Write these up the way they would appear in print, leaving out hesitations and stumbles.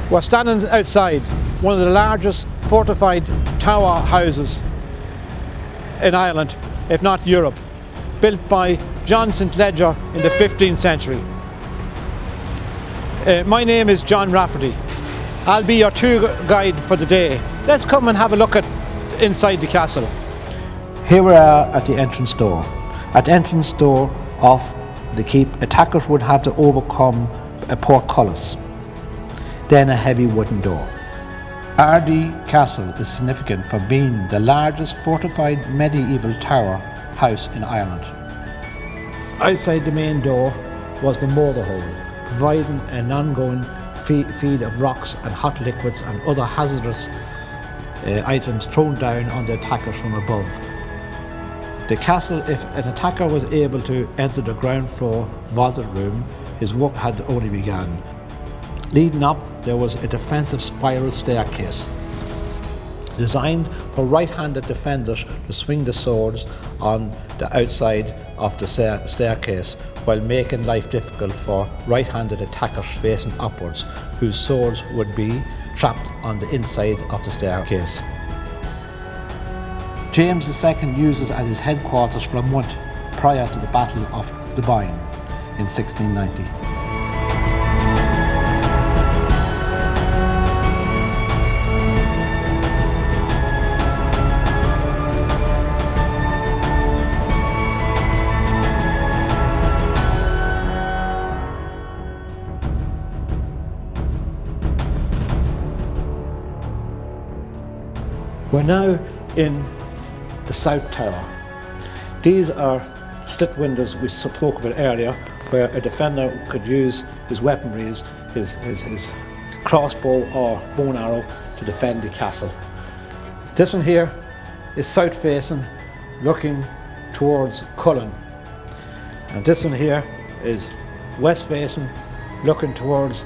We're standing outside one of the largest fortified tower houses in Ireland, if not Europe, built by John St. Leger in the 15th century. My name is John Rafferty. I'll be your tour guide for the day. Let's come and have a look at inside the castle. Here we are at the entrance door. At the entrance door of the keep, attackers would have to overcome a portcullis, then a heavy wooden door. Ardee Castle is significant for being the largest fortified medieval tower house in Ireland. Outside the main door was the motor hole, providing an ongoing feed of rocks and hot liquids and other hazardous items thrown down on the attackers from above. The castle, if an attacker was able to enter the ground floor vaulted room, his work had only begun. Leading up, there was a defensive spiral staircase, designed for right-handed defenders to swing the swords on the outside of the staircase, while making life difficult for right-handed attackers facing upwards, whose swords would be trapped on the inside of the staircase. James II used it as his headquarters for a month prior to the Battle of the Boyne in 1690. We're now in the South Tower. These are slit windows we spoke about earlier, where a defender could use his weaponry, his crossbow or bow and arrow, to defend the castle. This one here is south facing, looking towards Cullen. And this one here is west facing, looking towards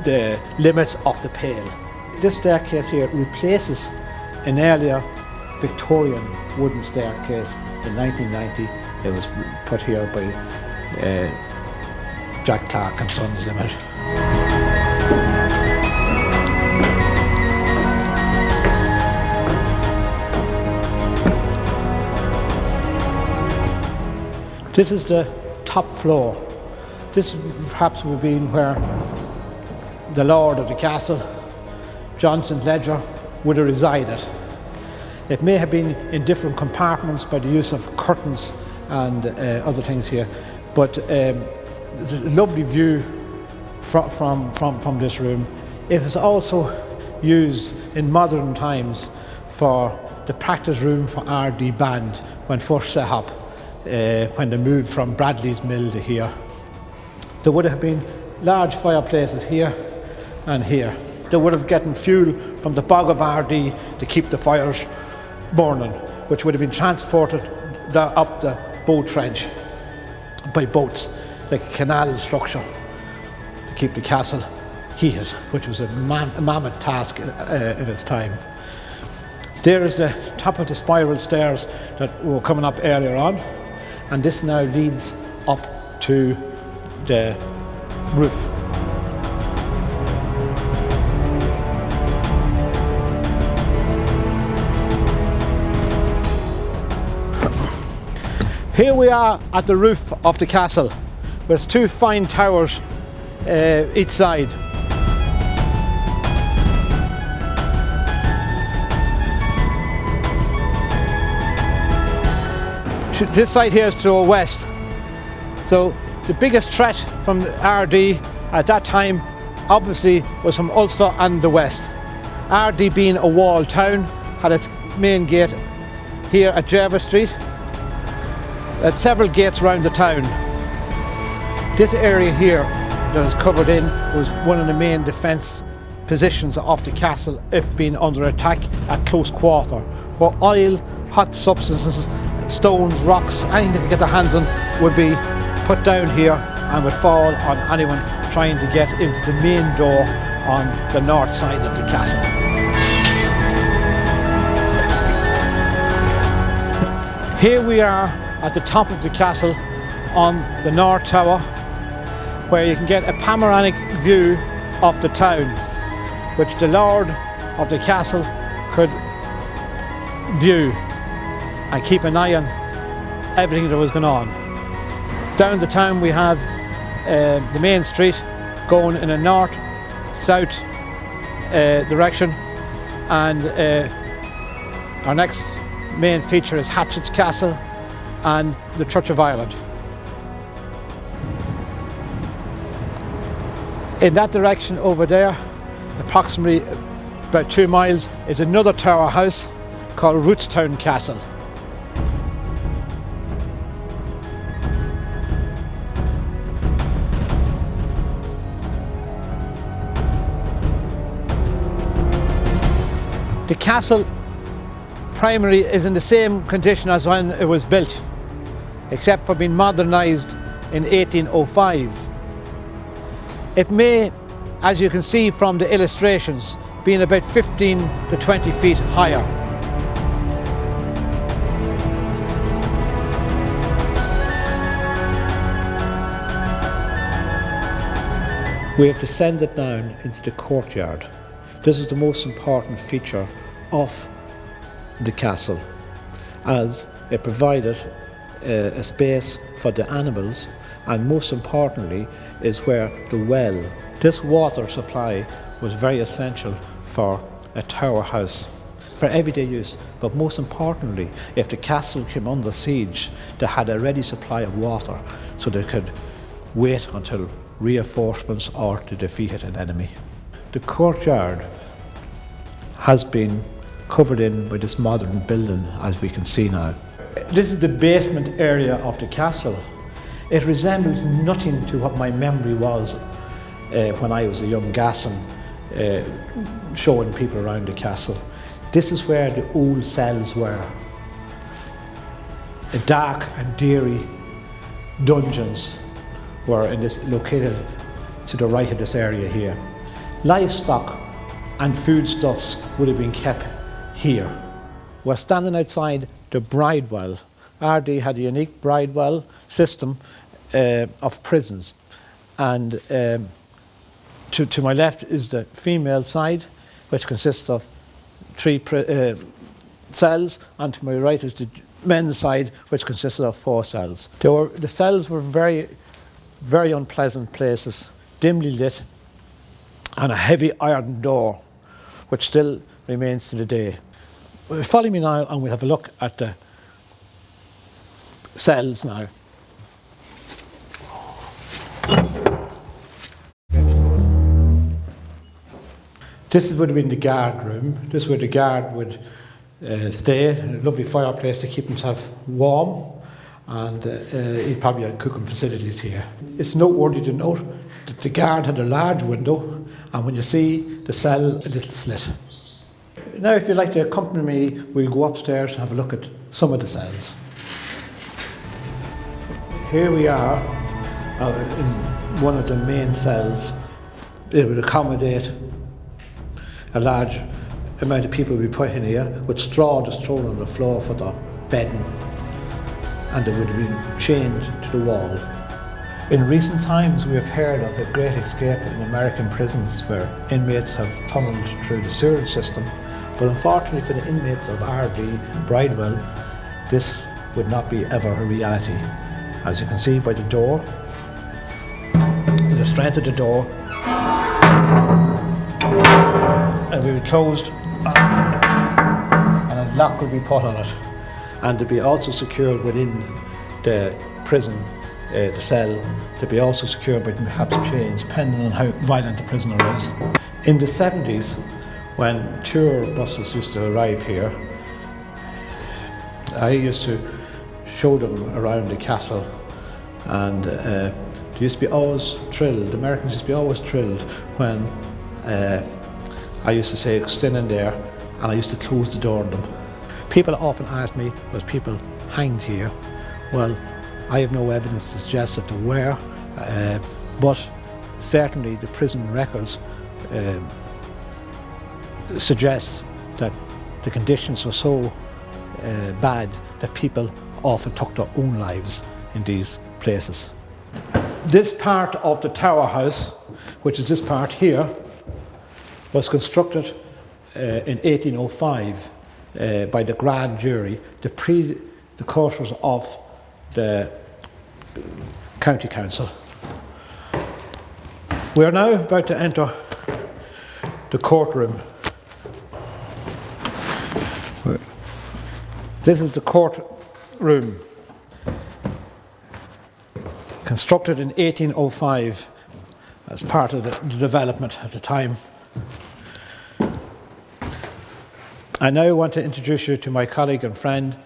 the limits of the Pale. This staircase here replaces an earlier Victorian wooden staircase in 1990. It was put here by Jack Clark and Sons Limited. This is the top floor. This perhaps would have been where the lord of the castle, John St. Leger, would have resided. It may have been in different compartments by the use of curtains and other things here, but there's a lovely view from this room. It was also used in modern times for the practice room for Ardee Band when first set up, when they moved from Bradley's Mill to here. There would have been large fireplaces here and here. They would have gotten fuel from the bog of Ardee to keep the fires burning, which would have been transported up the boat trench by boats, like a canal structure, to keep the castle heated, which was a mammoth task in its time. There is the top of the spiral stairs that were coming up earlier on, and this now leads up to the roof. Here we are at the roof of the castle, with two fine towers each side. This side here is to the west. So the biggest threat from Ardee at that time obviously was from Ulster and the west. Ardee, being a walled town, had its main gate here at Jervis Street. At several gates around the town. This area here that is covered in was one of the main defence positions of the castle if being under attack at close quarter, where oil, hot substances, stones, rocks, anything they could get their hands on would be put down here and would fall on anyone trying to get into the main door on the north side of the castle. Here we are at the top of the castle on the Nar Tower, where you can get a panoramic view of the town, which the lord of the castle could view and keep an eye on everything that was going on. Down the town we have the main street going in a north-south direction, and our next main feature is Hatchett's Castle and the Church of Ireland. In that direction over there, approximately about 2 miles, is another tower house called Rootstown Castle. The castle primarily is in the same condition as when it was built, except for being modernised in 1805. It may, as you can see from the illustrations, be about 15 to 20 feet higher. We have descended down into the courtyard. This is the most important feature of the castle, as it provided a space for the animals, and most importantly is where the well. This water supply was very essential for a tower house, for everyday use, but most importantly, if the castle came under siege, they had a ready supply of water so they could wait until reinforcements or to defeat an enemy. The courtyard has been covered in by this modern building, as we can see now. This is the basement area of the castle. It resembles nothing to what my memory was when I was a young gasson, showing people around the castle. This is where the old cells were. The dark and dreary dungeons were located to the right of this area here. Livestock and foodstuffs would have been kept here. We're standing outside the Bridewell. Ardee had a unique Bridewell system of prisons, and to my left is the female side, which consists of 3 cells, and to my right is the men's side, which consists of 4 cells. The cells were very, very unpleasant places, dimly lit, and a heavy iron door, which still remains to the day. Follow me now and we'll have a look at the cells now. This would have been the guard room. This is where the guard would stay, a lovely fireplace to keep himself warm, and he probably had cooking facilities here. It's noteworthy to note that the guard had a large window, and when you see the cell, a little slit. Now, if you'd like to accompany me, we'll go upstairs and have a look at some of the cells. Here we are in one of the main cells. It would accommodate a large amount of people we put in here, with straw just thrown on the floor for the bedding, and they would have been chained to the wall. In recent times we have heard of a great escape in American prisons where inmates have tunnelled through the sewerage system, but unfortunately for the inmates of Ardee, Bridewell, this would not be ever a reality. As you can see by the door, the strength of the door, and we would close and a lock would be put on it, and to be also secured within the prison, the cell, to be also secured by perhaps chains, depending on how violent the prisoner is. In the 70s, when tour buses used to arrive here, I used to show them around the castle, and they used to be always thrilled, the Americans used to be always thrilled when I used to say, stand in there, and I used to close the door on them. People often ask me, was people hanged here? Well, I have no evidence to suggest that there were, but certainly the prison records suggest that the conditions were so bad that people often took their own lives in these places. This part of the tower house which is this part here, was constructed in 1805 by the grand jury, the quarters of the county council. We are now about to enter the courtroom. This is the courtroom, constructed in 1805 as part of the development at the time. I now want to introduce you to my colleague and friend,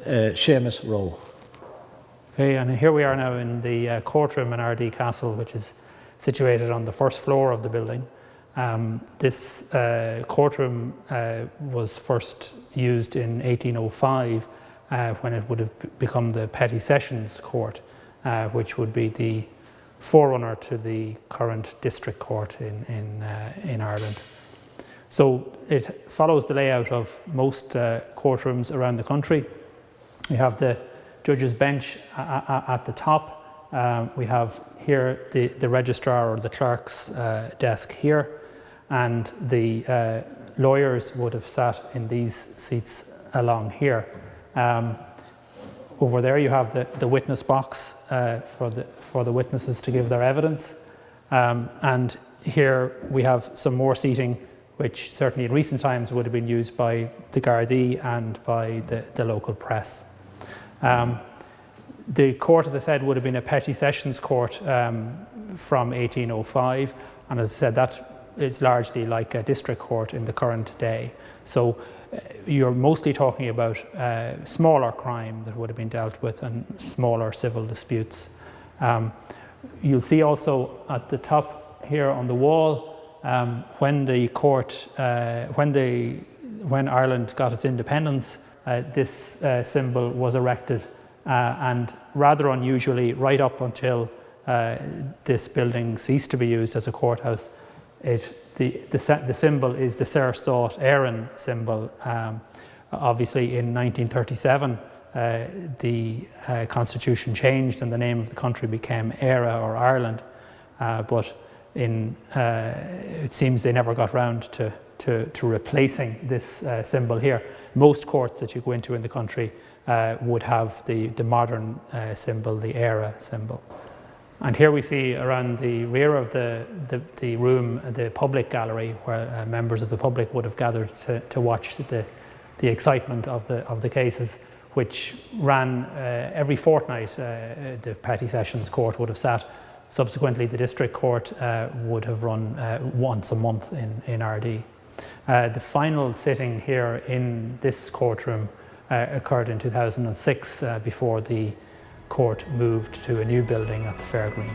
Seamus Rowe. Okay, and here we are now in the courtroom in Ardee Castle, which is situated on the first floor of the building. This courtroom was first used in 1805 when it would have become the Petit Sessions Court, which would be the forerunner to the current district court in Ireland. So it follows the layout of most courtrooms around the country. We have the judge's bench at the top. We have here the registrar or the clerk's desk here, and the lawyers would have sat in these seats along here. Over there you have the witness box for the witnesses to give their evidence, and here we have some more seating, which certainly in recent times would have been used by the Gardaí and by the local press. The court, as I said, would have been a Petit Sessions Court from 1805, and as I said, that it's largely like a district court in the current day. So you're mostly talking about smaller crime that would have been dealt with and smaller civil disputes. You'll see also at the top here on the wall, when the court, when Ireland got its independence, this symbol was erected, and rather unusually, right up until this building ceased to be used as a courthouse, the symbol is the Saor Stát Éireann symbol. Obviously, in 1937, the constitution changed and the name of the country became Éire or Ireland, but it seems they never got round to replacing this symbol here. Most courts that you go into in the country would have the modern symbol, the Éire symbol. And here we see around the rear of the room, the public gallery, where members of the public would have gathered to watch the excitement of the cases, which ran every fortnight. The Petit Sessions Court would have sat. Subsequently, the district court would have run once a month in Ardee. The final sitting here in this courtroom occurred in 2006 before the court moved to a new building at the Fair Green.